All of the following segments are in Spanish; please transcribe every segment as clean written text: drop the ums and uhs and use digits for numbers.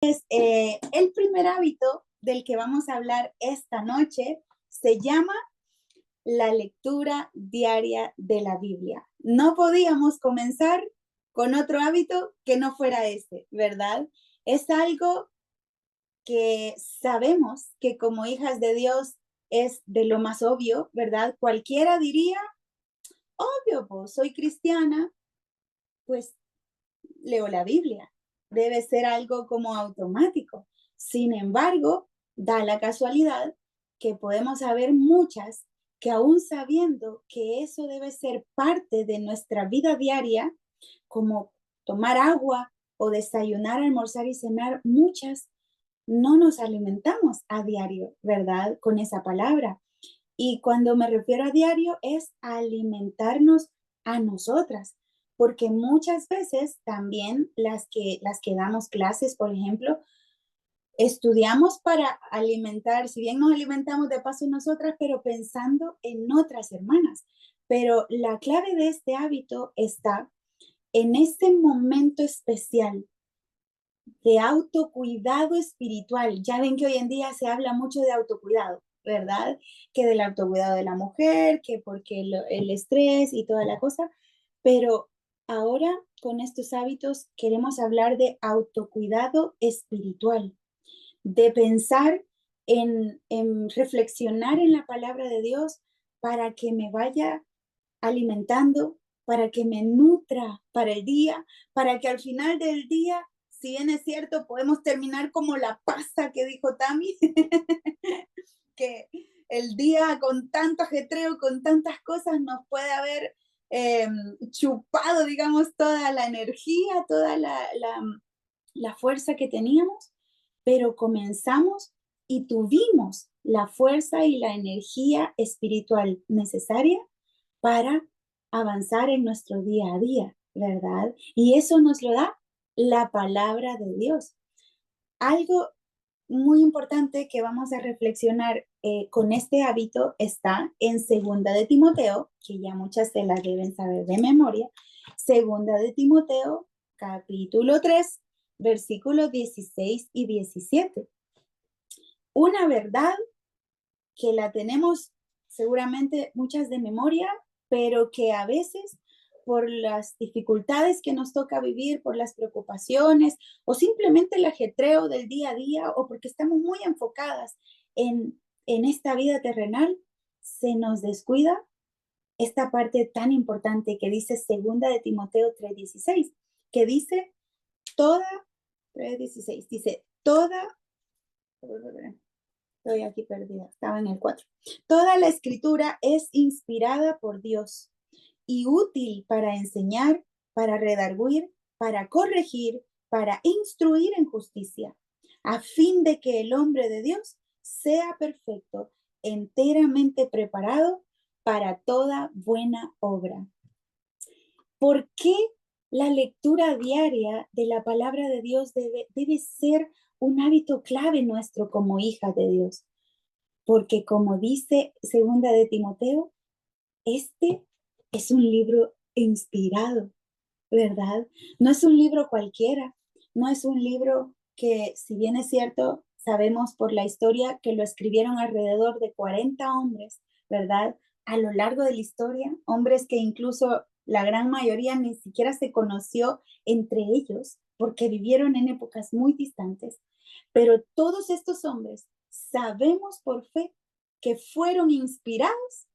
El primer hábito del que vamos a hablar esta noche se llama la lectura diaria de la Biblia. No podíamos comenzar con otro hábito que no fuera ese, ¿verdad? Es algo que sabemos que como hijas de Dios es de lo más obvio, ¿verdad? Cualquiera diría, obvio, pues soy cristiana, pues leo la Biblia. Debe ser algo como automático. Sin embargo, da la casualidad que podemos haber muchas que aún sabiendo que eso debe ser parte de nuestra vida diaria, como tomar agua o desayunar, almorzar y cenar, muchas no nos alimentamos a diario, ¿verdad? Con esa palabra. Y cuando me refiero a diario es alimentarnos a nosotras, porque muchas veces también las que damos clases, por ejemplo, estudiamos para alimentar, si bien nos alimentamos de paso nosotras, pero pensando en otras hermanas. Pero la clave de este hábito está en este momento especial de autocuidado espiritual. Ya ven que hoy en día se habla mucho de autocuidado, ¿verdad? Que del autocuidado de la mujer, que porque el estrés y toda la cosa, pero ahora con estos hábitos queremos hablar de autocuidado espiritual, de pensar en reflexionar en la palabra de Dios para que me vaya alimentando, para que me nutra para el día, para que al final del día, si bien es cierto, podemos terminar como la pasta que dijo Tami, que el día con tanto ajetreo, con tantas cosas, nos puede haber eh, chupado, digamos, toda la energía, toda la fuerza que teníamos, pero comenzamos y tuvimos la fuerza y la energía espiritual necesaria para avanzar en nuestro día a día, ¿verdad? Y eso nos lo da la palabra de Dios. Algo muy importante que vamos a reflexionar con este hábito está en Segunda de Timoteo, que ya muchas se la deben saber de memoria. Segunda de Timoteo, capítulo 3, versículos 16 y 17. Una verdad que la tenemos seguramente muchas de memoria, pero que a veces por las dificultades que nos toca vivir, por las preocupaciones o simplemente el ajetreo del día a día o porque estamos muy enfocadas en esta vida terrenal, se nos descuida esta parte tan importante que dice Segunda de Timoteo 3:16, que dice toda, 3:16, dice toda, estoy aquí perdida, estaba en el 4. Toda la escritura es inspirada por Dios y útil para enseñar, para redarguir, para corregir, para instruir en justicia, a fin de que el hombre de Dios sea perfecto, enteramente preparado para toda buena obra. ¿Por qué la lectura diaria de la palabra de Dios debe ser un hábito clave nuestro como hijas de Dios? Porque como dice Segunda de Timoteo, este es un libro inspirado, ¿verdad? No es un libro cualquiera, no es un libro que, si bien es cierto, sabemos por la historia que lo escribieron alrededor de 40 hombres, ¿verdad? A lo largo de la historia, hombres que incluso la gran mayoría ni siquiera se conoció entre ellos porque vivieron en épocas muy distantes, pero todos estos hombres sabemos por fe que fueron inspirados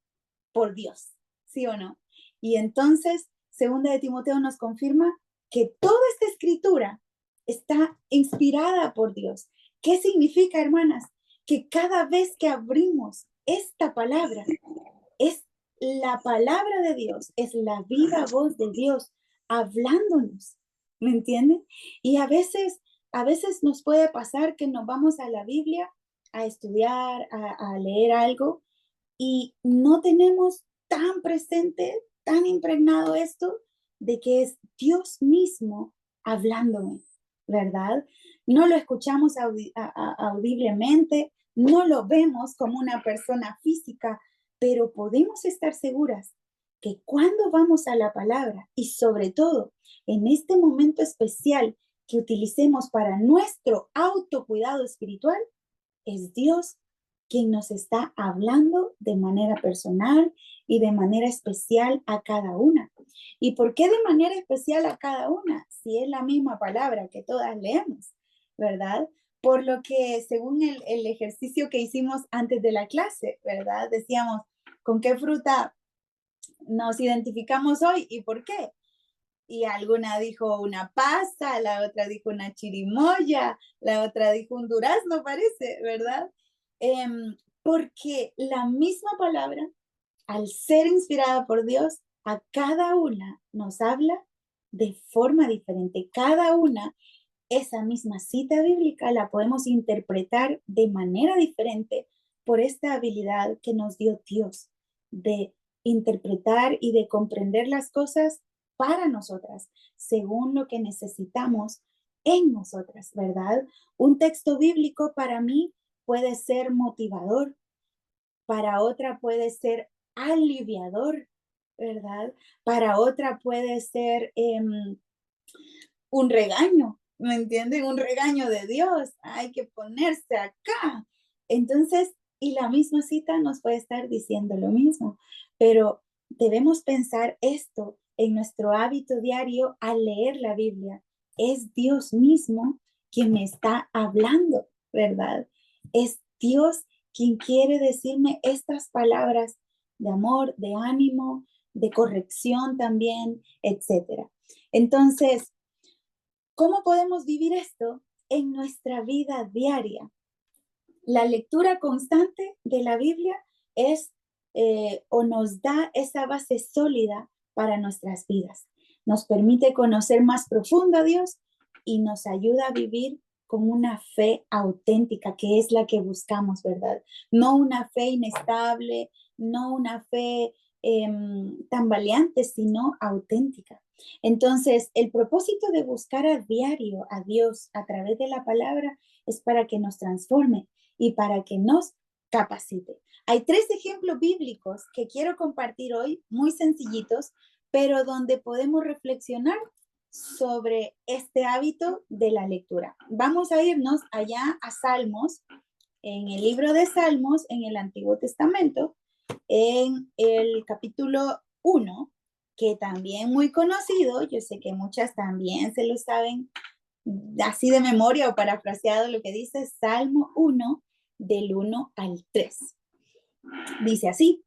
por Dios, ¿sí o no? Y entonces, Segunda de Timoteo nos confirma que toda esta escritura está inspirada por Dios. ¿Qué significa, hermanas? Que cada vez que abrimos esta palabra, es la palabra de Dios, es la viva voz de Dios hablándonos, ¿me entienden? Y a veces nos puede pasar que nos vamos a la Biblia a estudiar, a leer algo y no tenemos tan presente, tan impregnado esto de que es Dios mismo hablándome, ¿verdad? No lo escuchamos audiblemente, no lo vemos como una persona física, pero podemos estar seguras que cuando vamos a la palabra y sobre todo en este momento especial que utilicemos para nuestro autocuidado espiritual, es Dios quien nos está hablando de manera personal y de manera especial a cada una. ¿Y por qué de manera especial a cada una? Si es la misma palabra que todas leemos, ¿verdad? Por lo que según el ejercicio que hicimos antes de la clase, ¿verdad? Decíamos, ¿con qué fruta nos identificamos hoy y por qué? Y alguna dijo una pasa, la otra dijo una chirimoya, la otra dijo un durazno, parece, ¿verdad? Porque la misma palabra, al ser inspirada por Dios, a cada una nos habla de forma diferente. Cada una, esa misma cita bíblica la podemos interpretar de manera diferente por esta habilidad que nos dio Dios de interpretar y de comprender las cosas para nosotras, según lo que necesitamos en nosotras, ¿verdad? Un texto bíblico para mí puede ser motivador, para otra puede ser aliviador, ¿verdad? Para otra puede ser un regaño, ¿me entienden? Un regaño de Dios, hay que ponerse acá. Entonces, y la misma cita nos puede estar diciendo lo mismo, pero debemos pensar esto en nuestro hábito diario al leer la Biblia. Es Dios mismo quien me está hablando, ¿verdad? Es Dios quien quiere decirme estas palabras de amor, de ánimo, de corrección también, etcétera. Entonces, ¿cómo podemos vivir esto en nuestra vida diaria? La lectura constante de la Biblia es o nos da esa base sólida para nuestras vidas. Nos permite conocer más profundo a Dios y nos ayuda a vivir con una fe auténtica, que es la que buscamos, ¿verdad? No una fe inestable, no una fe tambaleante, sino auténtica. Entonces, el propósito de buscar a diario a Dios a través de la palabra es para que nos transforme y para que nos capacite. Hay 3 ejemplos bíblicos que quiero compartir hoy, muy sencillitos, pero donde podemos reflexionar sobre este hábito de la lectura. Vamos a irnos allá a Salmos, en el libro de Salmos, en el Antiguo Testamento, en el capítulo 1, que también muy conocido, yo sé que muchas también se lo saben así de memoria o parafraseado lo que dice Salmo 1, del 1 al 3. Dice así: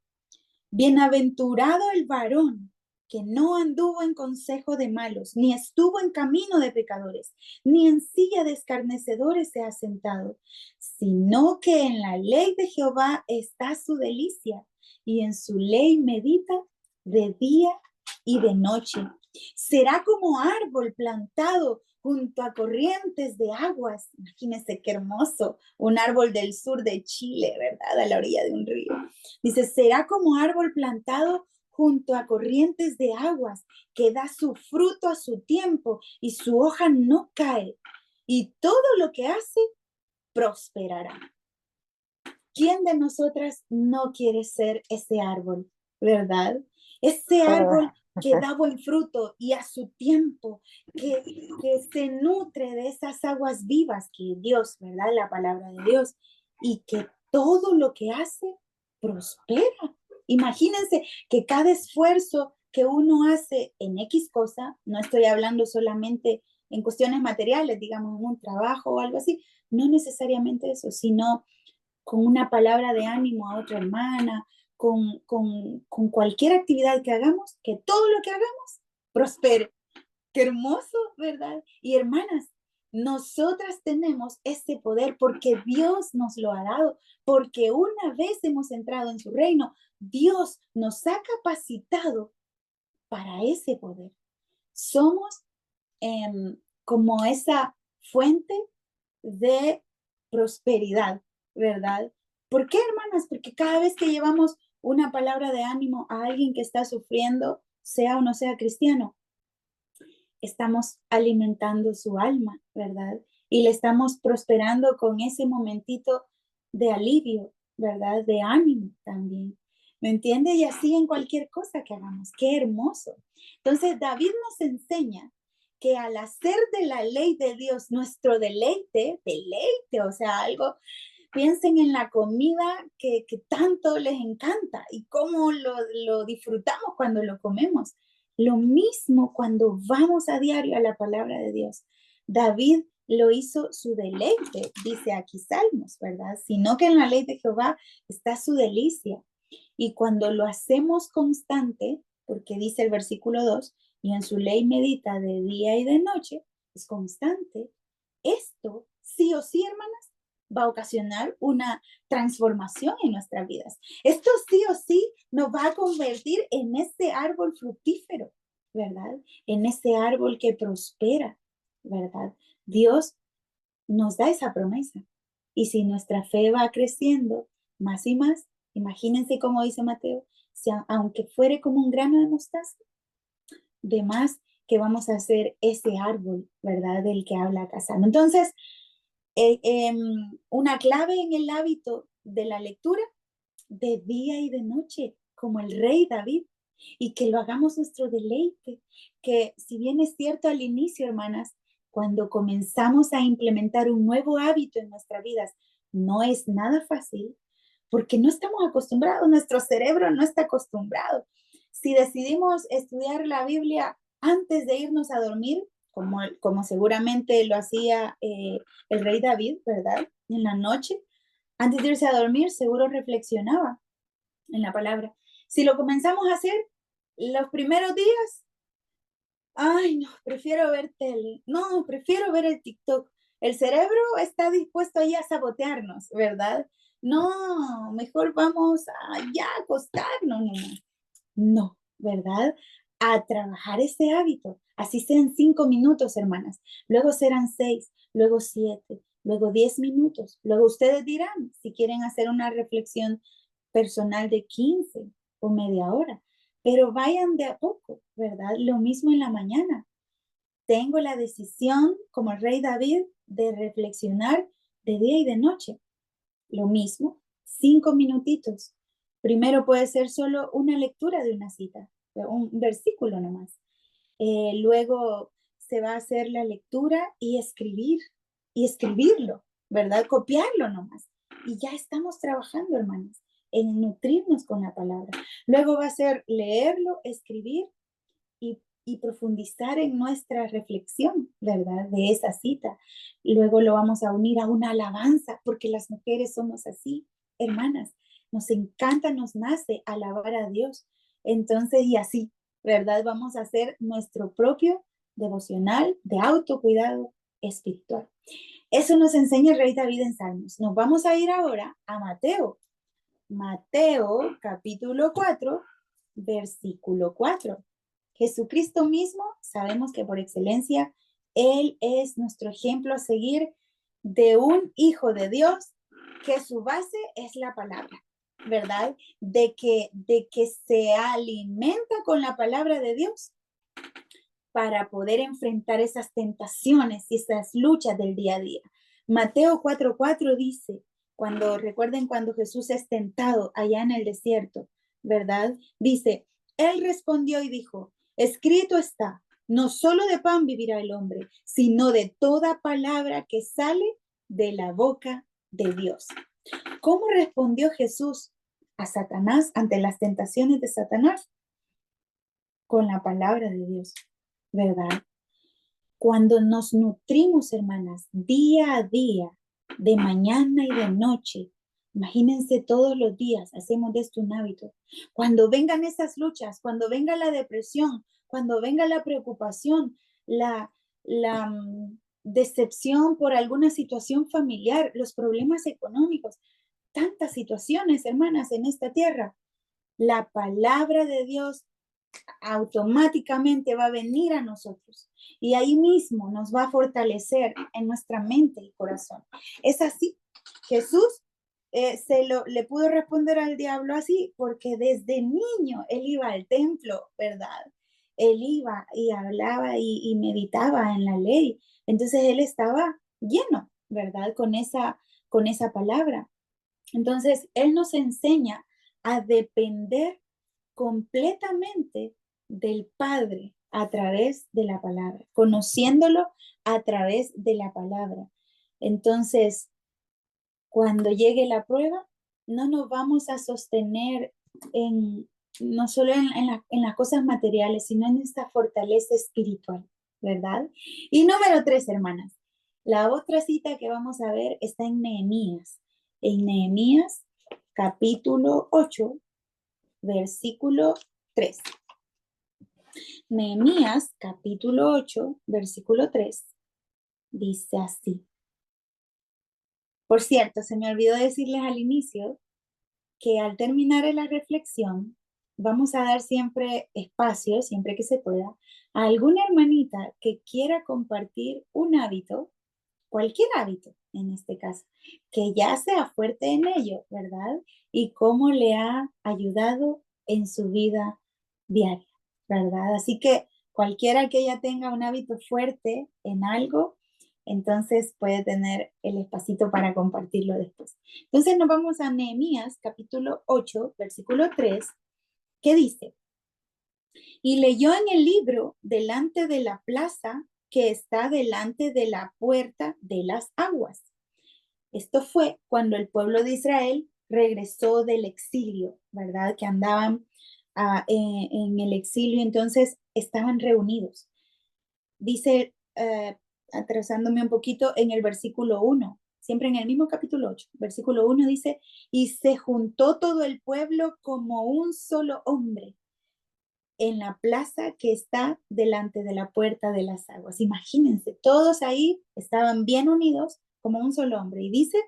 bienaventurado el varón que no anduvo en consejo de malos, ni estuvo en camino de pecadores, ni en silla de escarnecedores se ha sentado, sino que en la ley de Jehová está su delicia, y en su ley medita de día y de noche. Será como árbol plantado junto a corrientes de aguas. Imagínense qué hermoso, un árbol del sur de Chile, ¿verdad? A la orilla de un río. Dice, será como árbol plantado junto a corrientes de aguas, que da su fruto a su tiempo y su hoja no cae. Y todo lo que hace prosperará. ¿Quién de nosotras no quiere ser ese árbol, verdad? Ese árbol que da buen fruto y a su tiempo, que se nutre de esas aguas vivas que Dios, ¿verdad? La palabra de Dios, y que todo lo que hace prospera. Imagínense que cada esfuerzo que uno hace en X cosa, no estoy hablando solamente en cuestiones materiales, digamos, en un trabajo o algo así, no necesariamente eso, sino con una palabra de ánimo a otra hermana, con cualquier actividad que hagamos, que todo lo que hagamos prospere. Qué hermoso, ¿verdad? Y hermanas, nosotras tenemos ese poder porque Dios nos lo ha dado, porque una vez hemos entrado en su reino, Dios nos ha capacitado para ese poder. Somos como esa fuente de prosperidad, ¿verdad? ¿Por qué, hermanas? Porque cada vez que llevamos una palabra de ánimo a alguien que está sufriendo, sea o no sea cristiano, estamos alimentando su alma, ¿verdad? Y le estamos prosperando con ese momentito de alivio, ¿verdad? De ánimo también. ¿Me entiende? Y así en cualquier cosa que hagamos. Qué hermoso. Entonces, David nos enseña que al hacer de la ley de Dios nuestro deleite, o sea, algo, piensen en la comida que tanto les encanta y cómo lo disfrutamos cuando lo comemos. Lo mismo cuando vamos a diario a la palabra de Dios. David lo hizo su deleite, dice aquí Salmos, ¿verdad? Sino que en la ley de Jehová está su delicia. Y cuando lo hacemos constante, porque dice el versículo 2, y en su ley medita de día y de noche, es constante. Esto, sí o sí, hermanas, va a ocasionar una transformación en nuestras vidas. Esto sí o sí nos va a convertir en ese árbol fructífero, ¿verdad? En ese árbol que prospera, ¿verdad? Dios nos da esa promesa. Y si nuestra fe va creciendo más y más, imagínense como dice Mateo, si aunque fuere como un grano de mostaza, de más que vamos a hacer ese árbol, ¿verdad? Del que habla Casano. Entonces, una clave en el hábito de la lectura de día y de noche, como el rey David, y que lo hagamos nuestro deleite, que si bien es cierto al inicio, hermanas, cuando comenzamos a implementar un nuevo hábito en nuestras vidas, no es nada fácil, porque no estamos acostumbrados, nuestro cerebro no está acostumbrado. Si decidimos estudiar la Biblia antes de irnos a dormir, como seguramente lo hacía el rey David, ¿verdad? En la noche, antes de irse a dormir, seguro reflexionaba en la palabra. Si lo comenzamos a hacer los primeros días, ay, no, prefiero ver tele, no, prefiero ver el TikTok. El cerebro está dispuesto ahí a sabotearnos, ¿verdad? No, mejor vamos a ya acostarnos, no, ¿verdad? A trabajar ese hábito. Así sean 5 minutos, hermanas. Luego serán 6, luego 7, luego 10 minutos. Luego ustedes dirán si quieren hacer una reflexión personal de 15 o media hora. Pero vayan de a poco, ¿verdad? Lo mismo en la mañana. Tengo la decisión, como el rey David, de reflexionar de día y de noche. Lo mismo, 5 minutitos. Primero puede ser solo una lectura de una cita, un versículo nomás. Luego se va a hacer la lectura y escribirlo, ¿verdad? Copiarlo nomás. Y ya estamos trabajando, hermanos, en nutrirnos con la palabra. Luego va a ser leerlo, escribir y profundizar en nuestra reflexión, ¿verdad? De esa cita. Luego lo vamos a unir a una alabanza, porque las mujeres somos así, hermanas. Nos encanta, nos nace alabar a Dios. Entonces, y así, ¿verdad? Vamos a hacer nuestro propio devocional de autocuidado espiritual. Eso nos enseña el rey David en Salmos. Nos vamos a ir ahora a Mateo. Mateo capítulo 4, versículo 4. Jesucristo mismo, sabemos que por excelencia, Él es nuestro ejemplo a seguir de un hijo de Dios, que su base es la palabra, ¿verdad? De que se alimenta con la palabra de Dios para poder enfrentar esas tentaciones y esas luchas del día a día. Mateo 4:4 dice, recuerden cuando Jesús es tentado allá en el desierto, ¿verdad? Dice, Él respondió y dijo, escrito está, no solo de pan vivirá el hombre, sino de toda palabra que sale de la boca de Dios. ¿Cómo respondió Jesús a Satanás ante las tentaciones de Satanás? Con la palabra de Dios, ¿verdad? Cuando nos nutrimos, hermanas, día a día, de mañana y de noche, imagínense todos los días, hacemos de esto un hábito. Cuando vengan esas luchas, cuando venga la depresión, cuando venga la preocupación, la decepción por alguna situación familiar, los problemas económicos, tantas situaciones, hermanas, en esta tierra, la palabra de Dios automáticamente va a venir a nosotros y ahí mismo nos va a fortalecer en nuestra mente y corazón. Es así. Jesús le pudo responder al diablo así porque desde niño él iba al templo, ¿verdad? Él iba y hablaba y meditaba en la ley. Entonces él estaba lleno, ¿verdad? Con esa palabra. Entonces él nos enseña a depender completamente del Padre, a través de la palabra, conociéndolo a través de la palabra. Entonces, cuando llegue la prueba, no nos vamos a sostener en, no solo en las cosas materiales, sino en esta fortaleza espiritual, ¿verdad? Y número 3, hermanas. La otra cita que vamos a ver está en Nehemías. En Nehemías, capítulo 8, versículo 3. Nehemías, capítulo 8, versículo 3, dice así. Por cierto, se me olvidó decirles al inicio que al terminar la reflexión, vamos a dar siempre espacio, siempre que se pueda, a alguna hermanita que quiera compartir un hábito, cualquier hábito en este caso, que ya sea fuerte en ello, ¿verdad? Y cómo le ha ayudado en su vida diaria, ¿verdad? Así que cualquiera que ya tenga un hábito fuerte en algo, entonces puede tener el espacito para compartirlo después. Entonces nos vamos a Nehemías capítulo 8, versículo 3, que dice, y leyó en el libro delante de la plaza que está delante de la puerta de las aguas. Esto fue cuando el pueblo de Israel regresó del exilio, ¿verdad? Que andaban en el exilio, entonces estaban reunidos. Dice, atrasándome un poquito, en el versículo 1, siempre en el mismo capítulo 8, versículo 1 dice, y se juntó todo el pueblo como un solo hombre en la plaza que está delante de la puerta de las aguas. Imagínense, todos ahí estaban bien unidos como un solo hombre. Y dice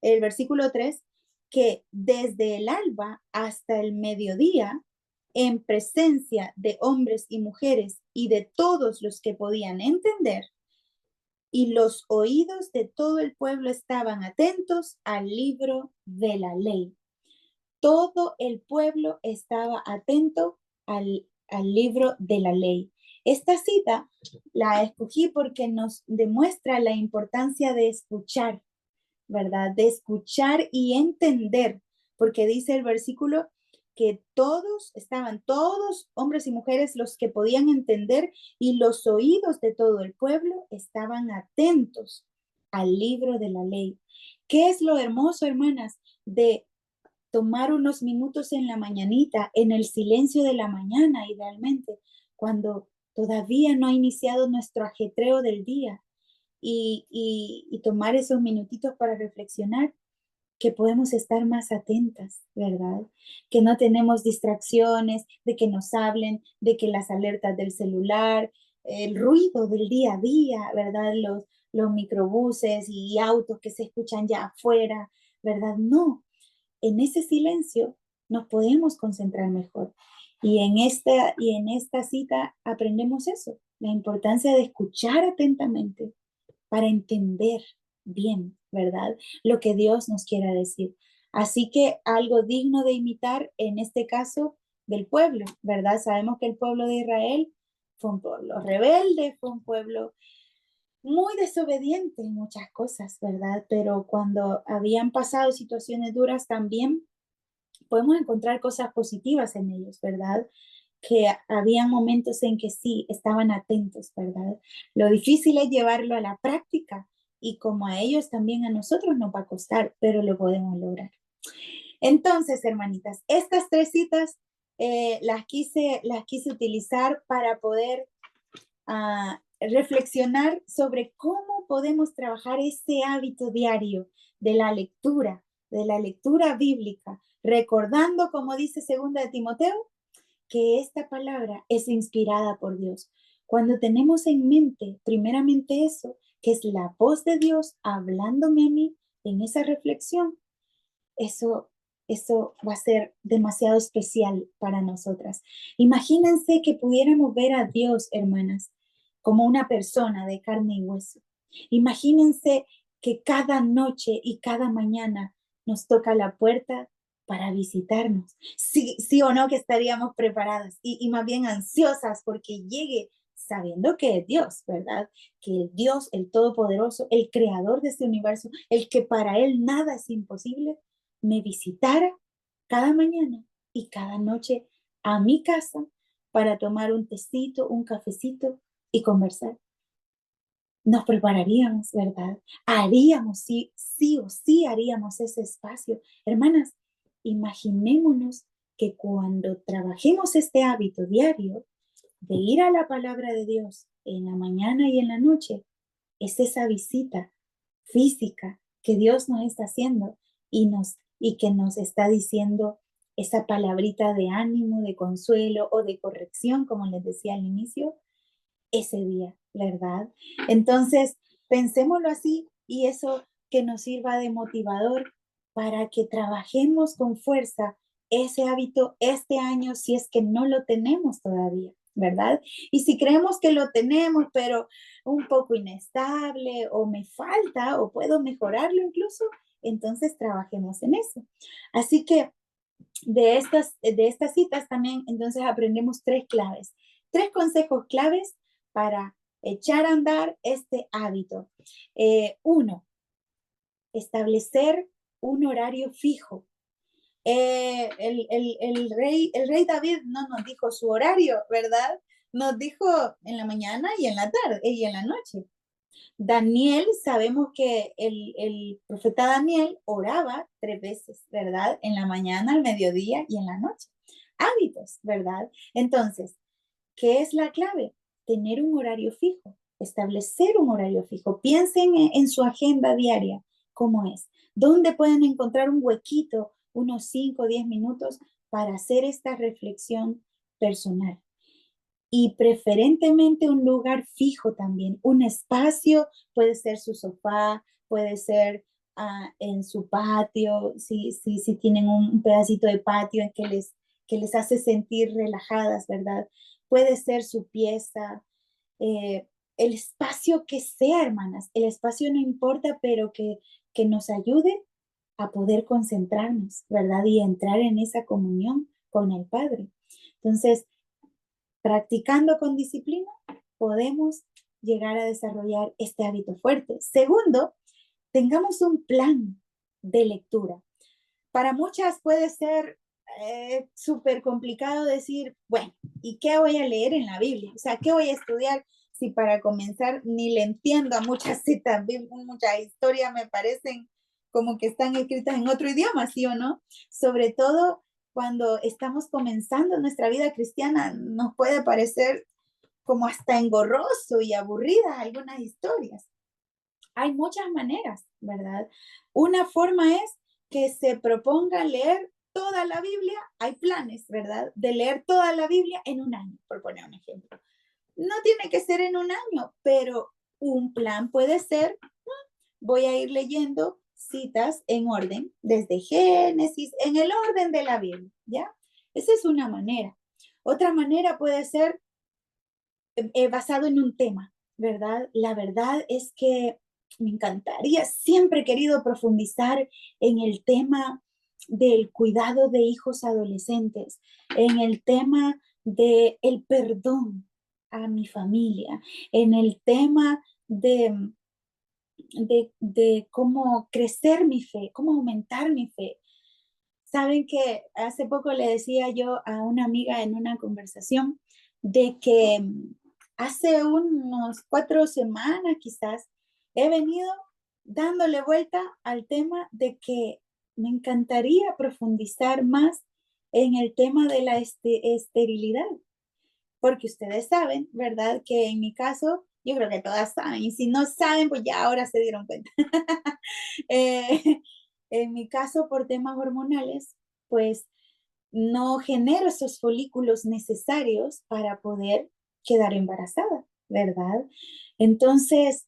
el versículo 3 que desde el alba hasta el mediodía, en presencia de hombres y mujeres y de todos los que podían entender, y los oídos de todo el pueblo estaban atentos al libro de la ley. Todo el pueblo estaba atento al libro de la ley. Esta cita la escogí porque nos demuestra la importancia de escuchar, ¿verdad? De escuchar y entender, porque dice el versículo que estaban todos, hombres y mujeres, los que podían entender, y los oídos de todo el pueblo estaban atentos al libro de la ley. ¿Qué es lo hermoso, hermanas, de tomar unos minutos en la mañanita, en el silencio de la mañana, idealmente, cuando todavía no ha iniciado nuestro ajetreo del día, y tomar esos minutitos para reflexionar, que podemos estar más atentas, ¿verdad? Que no tenemos distracciones, de que nos hablen, de que las alertas del celular, el ruido del día a día, ¿verdad? Los microbuses y autos que se escuchan ya afuera, ¿verdad? No, en ese silencio nos podemos concentrar mejor. Y en esta cita aprendemos eso, la importancia de escuchar atentamente para entender bien, ¿verdad? Lo que Dios nos quiera decir. Así que algo digno de imitar en este caso del pueblo, ¿verdad? Sabemos que el pueblo de Israel fue un pueblo rebelde, fue un pueblo muy desobediente en muchas cosas, ¿verdad? Pero cuando habían pasado situaciones duras también podemos encontrar cosas positivas en ellos, ¿verdad? Que había momentos en que sí, estaban atentos, ¿verdad? Lo difícil es llevarlo a la práctica y como a ellos también a nosotros nos va a costar, pero lo podemos lograr. Entonces, hermanitas, estas tres citas las quise utilizar para poder reflexionar sobre cómo podemos trabajar ese hábito diario de la lectura bíblica, recordando, como dice 2 Timoteo, que esta palabra es inspirada por Dios. Cuando tenemos en mente primeramente eso, que es la voz de Dios hablándome a mí en esa reflexión, eso, eso va a ser demasiado especial para nosotras. Imagínense que pudiéramos ver a Dios, hermanas, como una persona de carne y hueso. Imagínense que cada noche y cada mañana nos toca la puerta para visitarnos. Sí, sí o no que estaríamos preparadas y más bien ansiosas porque llegue sabiendo que es Dios, ¿verdad? Que Dios, el Todopoderoso, el Creador de este universo, el que para Él nada es imposible, me visitara cada mañana y cada noche a mi casa para tomar un tecito, un cafecito y conversar. Nos prepararíamos, ¿verdad? Haríamos, sí, sí o sí haríamos ese espacio. Hermanas, imaginémonos que cuando trabajemos este hábito diario de ir a la palabra de Dios en la mañana y en la noche, es esa visita física que Dios nos está haciendo y que nos está diciendo esa palabrita de ánimo, de consuelo o de corrección, como les decía al inicio, ese día, ¿verdad? Entonces, pensémoslo así y eso que nos sirva de motivador para que trabajemos con fuerza ese hábito este año si es que no lo tenemos todavía, ¿verdad? Y si creemos que lo tenemos, pero un poco inestable o me falta o puedo mejorarlo incluso, entonces trabajemos en eso. Así que de estas citas también entonces aprendemos tres consejos claves para echar a andar este hábito. Uno, establecer un horario fijo. El rey David no nos dijo su horario, ¿verdad? Nos dijo en la mañana y en la tarde y en la noche. Daniel, sabemos que el profeta Daniel oraba 3 veces, ¿verdad? En la mañana, al mediodía y en la noche. Hábitos, ¿verdad? Entonces, ¿qué es la clave? Tener un horario fijo, establecer un horario fijo. Piensen en su agenda diaria, ¿cómo es? ¿Dónde pueden encontrar un huequito, unos 5 o 10 minutos para hacer esta reflexión personal? Y preferentemente un lugar fijo también, un espacio, puede ser su sofá, puede ser en su patio, si tienen un pedacito de patio en que les hace sentir relajadas, ¿verdad? Puede ser su pieza, eh, el espacio que sea, hermanas, el espacio no importa, pero que nos ayude a poder concentrarnos, ¿verdad? Y entrar en esa comunión con el Padre. Entonces, practicando con disciplina, podemos llegar a desarrollar este hábito fuerte. Segundo, tengamos un plan de lectura. Para muchas puede ser súper complicado decir, bueno, ¿y qué voy a leer en la Biblia? O sea, ¿qué voy a estudiar si para comenzar ni le entiendo a muchas citas, muchas historias me parecen como que están escritas en otro idioma, ¿sí o no? Sobre todo cuando estamos comenzando nuestra vida cristiana, nos puede parecer como hasta engorroso y aburridas algunas historias. Hay muchas maneras, ¿verdad? Una forma es que se proponga leer toda la Biblia. Hay planes, ¿verdad? De leer toda la Biblia en un año, por poner un ejemplo. No tiene que ser en un año, pero un plan puede ser, voy a ir leyendo citas en orden, desde Génesis, en el orden de la Biblia, ¿ya? Esa es una manera. Otra manera puede ser basado en un tema, ¿verdad? La verdad es que me encantaría, siempre he querido profundizar en el tema del cuidado de hijos adolescentes, en el tema del perdón a mi familia, en el tema de cómo crecer mi fe, cómo aumentar mi fe. Saben que hace poco le decía yo a una amiga en una conversación de que hace unos 4 semanas quizás he venido dándole vuelta al tema de que me encantaría profundizar más en el tema de la esterilidad, porque ustedes saben, ¿verdad? Que en mi caso, yo creo que todas saben, y si no saben, pues ya ahora se dieron cuenta. eh, en mi caso, por temas hormonales, pues no genero esos folículos necesarios para poder quedar embarazada, ¿verdad? Entonces,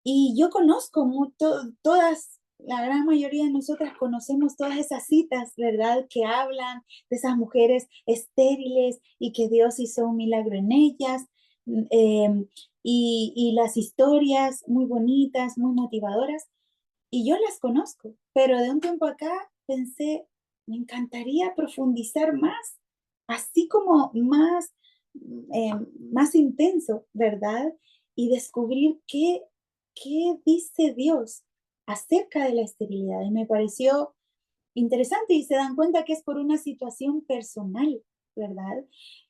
y yo conozco todas, la gran mayoría de nosotras conocemos todas esas citas, ¿verdad? Que hablan de esas mujeres estériles y que Dios hizo un milagro en ellas. Y las historias muy bonitas, muy motivadoras, y yo las conozco, pero de un tiempo acá pensé, me encantaría profundizar más, así como más intenso, ¿verdad? Y descubrir qué dice Dios acerca de la esterilidad. Y me pareció interesante y se dan cuenta que es por una situación personal, ¿verdad?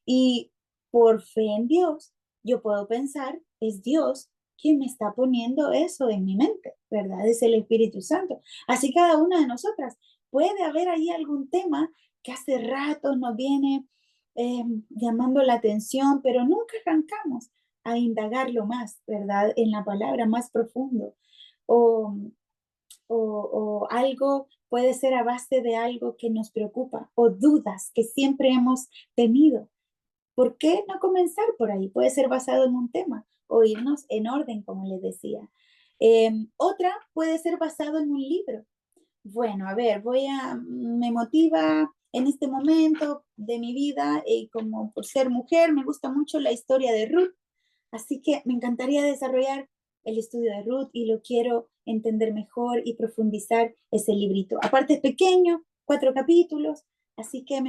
Y por fe en Dios, yo puedo pensar, es Dios quien me está poniendo eso en mi mente, ¿verdad? Es el Espíritu Santo. Así cada una de nosotras puede haber ahí algún tema que hace rato nos viene llamando la atención, pero nunca arrancamos a indagarlo más, ¿verdad? En la palabra más profundo. O, o algo puede ser a base de algo que nos preocupa o dudas que siempre hemos tenido. ¿Por qué no comenzar por ahí? Puede ser basado en un tema o irnos en orden, como les decía. Otra puede ser basado en un libro. Bueno, a ver, me motiva en este momento de mi vida, como por ser mujer, me gusta mucho la historia de Ruth, así que me encantaría desarrollar el estudio de Ruth y lo quiero entender mejor y profundizar ese librito. Aparte es pequeño, 4 capítulos, así que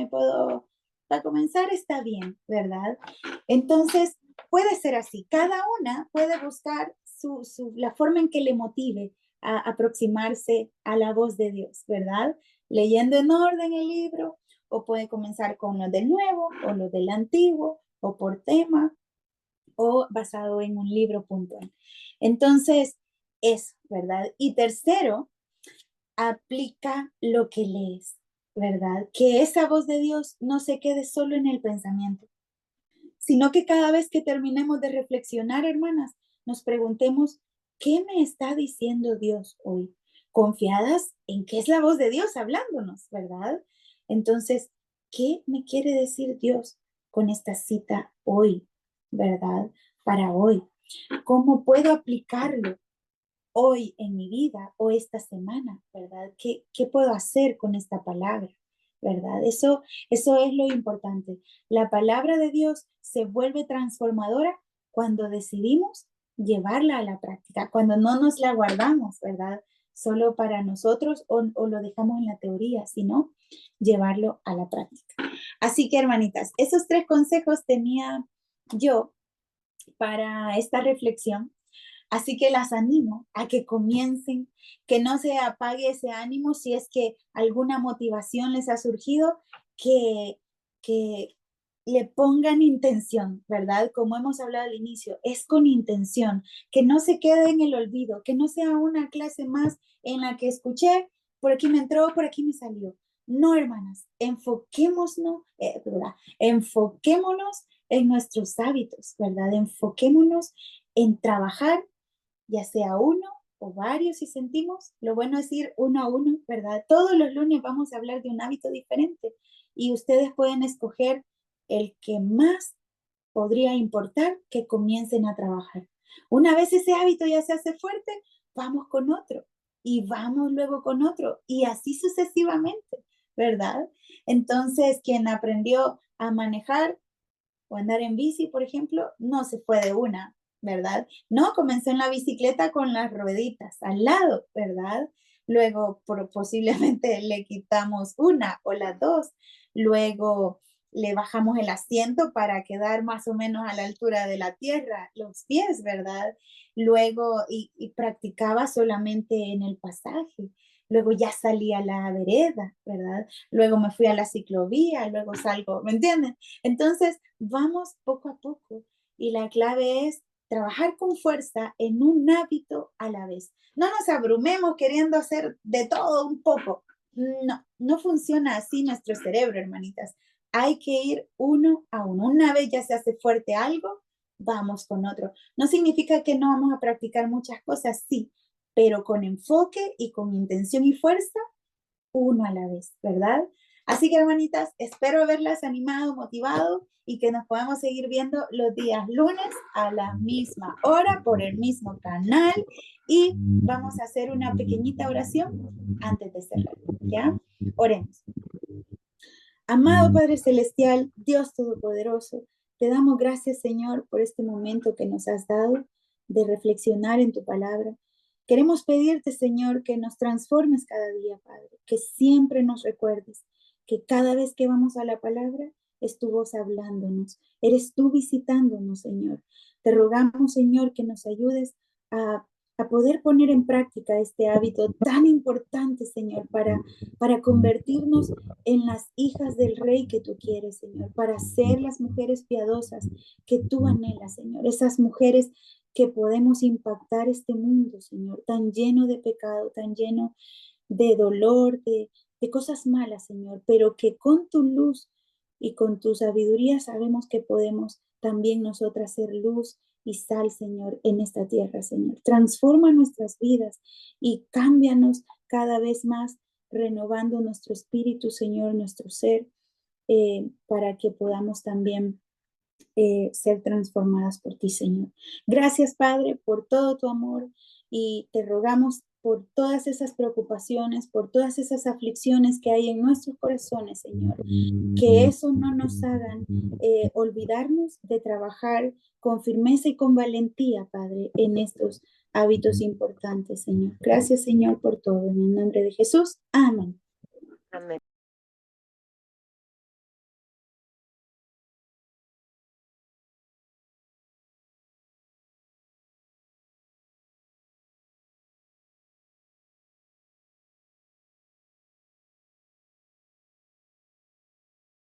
para comenzar está bien, ¿verdad? Entonces, puede ser así. Cada una puede buscar la forma en que le motive a aproximarse a la voz de Dios, ¿verdad? Leyendo en orden el libro, o puede comenzar con lo del nuevo, o lo del antiguo, o por tema, o basado en un libro puntual. Entonces, eso, ¿verdad? Y tercero, aplica lo que lees, ¿verdad? Que esa voz de Dios no se quede solo en el pensamiento, sino que cada vez que terminemos de reflexionar, hermanas, nos preguntemos, ¿qué me está diciendo Dios hoy? Confiadas en que es la voz de Dios hablándonos, ¿verdad? Entonces, ¿qué me quiere decir Dios con esta cita hoy, ¿verdad? Para hoy. ¿Cómo puedo aplicarlo hoy en mi vida o esta semana, ¿verdad? ¿Qué puedo hacer con esta palabra? ¿Verdad? Eso es lo importante. La palabra de Dios se vuelve transformadora cuando decidimos llevarla a la práctica, cuando no nos la guardamos, ¿verdad? Solo para nosotros o lo dejamos en la teoría, sino llevarlo a la práctica. Así que, hermanitas, esos 3 consejos tenía yo para esta reflexión. Así que las animo a que comiencen, que no se apague ese ánimo si es que alguna motivación les ha surgido, que le pongan intención, ¿verdad? Como hemos hablado al inicio, es con intención, que no se quede en el olvido, que no sea una clase más en la que escuché, por aquí me entró, por aquí me salió. No, hermanas, ¿verdad? Enfoquémonos en nuestros hábitos, ¿verdad? Enfoquémonos en trabajar ya sea uno o varios si sentimos. Lo bueno es ir uno a uno, ¿verdad? Todos los lunes vamos a hablar de un hábito diferente y ustedes pueden escoger el que más podría importar que comiencen a trabajar. Una vez ese hábito ya se hace fuerte, vamos con otro y vamos luego con otro y así sucesivamente, ¿verdad? Entonces, quien aprendió a manejar o andar en bici, por ejemplo, no se fue de una, ¿verdad? No, comenzó en la bicicleta con las rueditas al lado, ¿verdad? Luego posiblemente le quitamos una o las dos, luego le bajamos el asiento para quedar más o menos a la altura de la tierra, los pies, ¿verdad? Luego, y practicaba solamente en el pasaje. Luego ya salí a la vereda, ¿verdad? Luego me fui a la ciclovía, luego salgo, ¿me entienden? Entonces, vamos poco a poco y la clave es trabajar con fuerza en un hábito a la vez. No nos abrumemos queriendo hacer de todo un poco. No, no funciona así nuestro cerebro, hermanitas. Hay que ir uno a uno. Una vez ya se hace fuerte algo, vamos con otro. No significa que no vamos a practicar muchas cosas, sí, pero con enfoque y con intención y fuerza, uno a la vez, ¿verdad? Así que, hermanitas, espero haberlas animado, motivado y que nos podamos seguir viendo los días lunes a la misma hora por el mismo canal y vamos a hacer una pequeñita oración antes de cerrar, ¿ya? Oremos. Amado Padre Celestial, Dios Todopoderoso, te damos gracias, Señor, por este momento que nos has dado de reflexionar en tu palabra. Queremos pedirte, Señor, que nos transformes cada día, Padre, que siempre nos recuerdes que cada vez que vamos a la palabra es tu voz hablándonos, eres tú visitándonos, Señor. Te rogamos, Señor, que nos ayudes a a poder poner en práctica este hábito tan importante, Señor, para convertirnos en las hijas del Rey que tú quieres, Señor, para ser las mujeres piadosas que tú anhelas, Señor, esas mujeres que podemos impactar este mundo, Señor, tan lleno de pecado, tan lleno de dolor, de cosas malas, Señor, pero que con tu luz y con tu sabiduría sabemos que podemos también nosotras ser luz y sal, Señor, en esta tierra, Señor. Transforma nuestras vidas y cámbianos cada vez más, renovando nuestro espíritu, Señor, nuestro ser, para que podamos también ser transformadas por ti, Señor. Gracias, Padre, por todo tu amor y te rogamos por todas esas preocupaciones, por todas esas aflicciones que hay en nuestros corazones, Señor, que eso no nos hagan olvidarnos de trabajar con firmeza y con valentía, Padre, en estos hábitos importantes, Señor. Gracias, Señor, por todo. En el nombre de Jesús. Amén. Amén.